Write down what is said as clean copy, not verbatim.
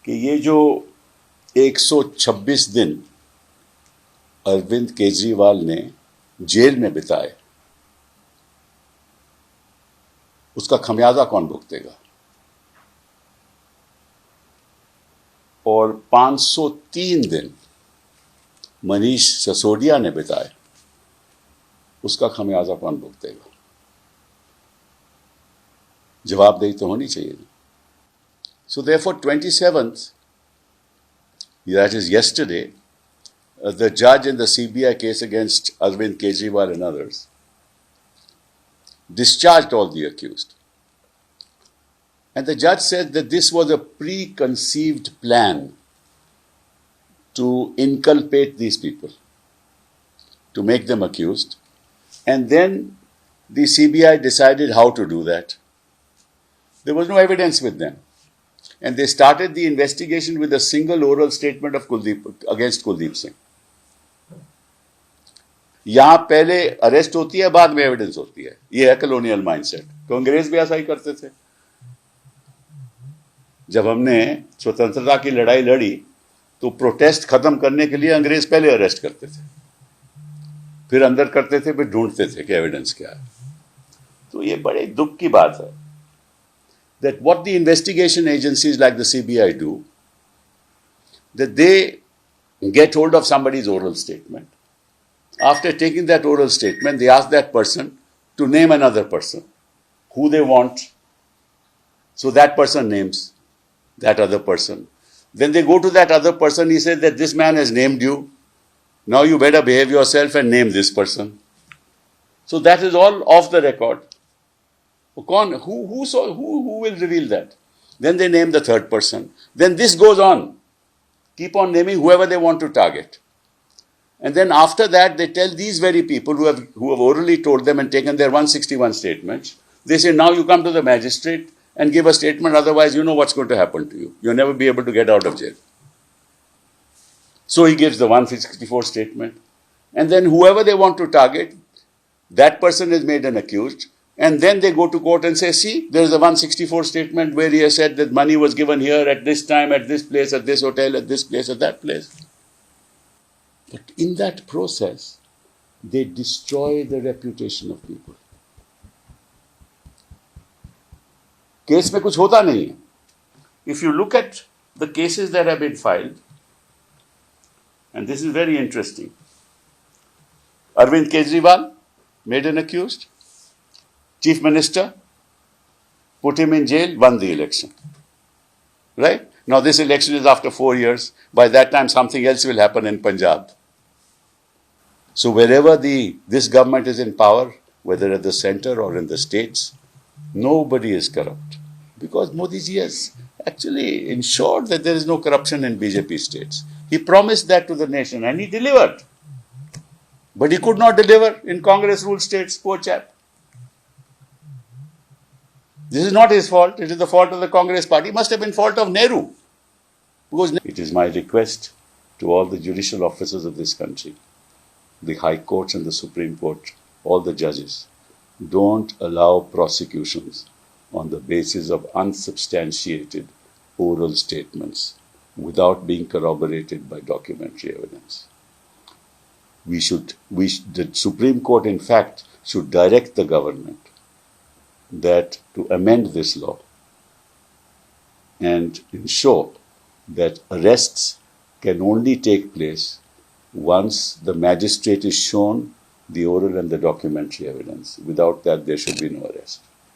कि ये जो 126 दिन अरविंद केजरीवाल ने जेल में बिताए, उसका खमियाजा कौन भुगतेगा? और 503 दिन मनीष सिसोदिया ने बिताए, उसका खमियाजा कौन भुगतेगा? जवाबदेही तो होनी चाहिए। So therefore 27th, that is yesterday, the judge in the CBI case against Arvind Kejriwal and others discharged all the accused. And the judge said that this was a preconceived plan to inculpate these people, to make them accused. And then the CBI decided how to do that. There was no evidence with them. And they started the investigation with a single oral statement of against Kuldeep Singh. यहां पहले arrest होती है, बाद में evidence होती है। ये है कॉलोनियल माइंडसेट। तो अंग्रेज भी ऐसा ही करते थे। जब हमने स्वतंत्रता की लड़ाई लड़ी तो प्रोटेस्ट खत्म करने के लिए अंग्रेज पहले अरेस्ट करते थे, फिर अंदर करते थे, फिर ढूंढते थे कि एविडेंस क्या है। तो ये बड़े दुख की बात है that what the investigation agencies like the CBI do, that they get hold of somebody's oral statement. After taking that oral statement, they ask that person to name another person who they want. So that person names that other person. Then they go to that other person. He says that this man has named you. Now you better behave yourself and name this person. So that is all off the record. Who will reveal that? Then they name the third person. Then this goes on. Keep on naming whoever they want to target. And then after that, they tell these very people who have orally told them and taken their 161 statements, they say, now you come to the magistrate and give a statement, otherwise you know what's going to happen to you. You'll never be able to get out of jail. So he gives the 164 statement. And then whoever they want to target, that person is made an accused. And then they go to court and say, see, there is a 164 statement where he has said that money was given here at this time, at this place, at this hotel, at this place, at that place. But in that process, they destroy the reputation of people. Case में कुछ होता नहीं है. If you look at the cases that have been filed, and this is very interesting. Arvind Kejriwal made an accused. Chief Minister put him in jail, won the election. Right? Now this election is after 4 years. By that time something else will happen in Punjab. So wherever this government is in power, whether at the center or in the states, nobody is corrupt. Because Modi ji has actually ensured that there is no corruption in BJP states. He promised that to the nation and he delivered. But he could not deliver in Congress ruled states, poor chap. This is not his fault. It is the fault of the Congress party. It must have been fault of Nehru. Because it is my request to all the judicial officers of this country, the High Courts and the Supreme Court, all the judges, don't allow prosecutions on the basis of unsubstantiated oral statements without being corroborated by documentary evidence. The Supreme Court, in fact, should direct the government that to amend this law and ensure that arrests can only take place once the magistrate is shown the oral and the documentary evidence. Without that, there should be no arrest.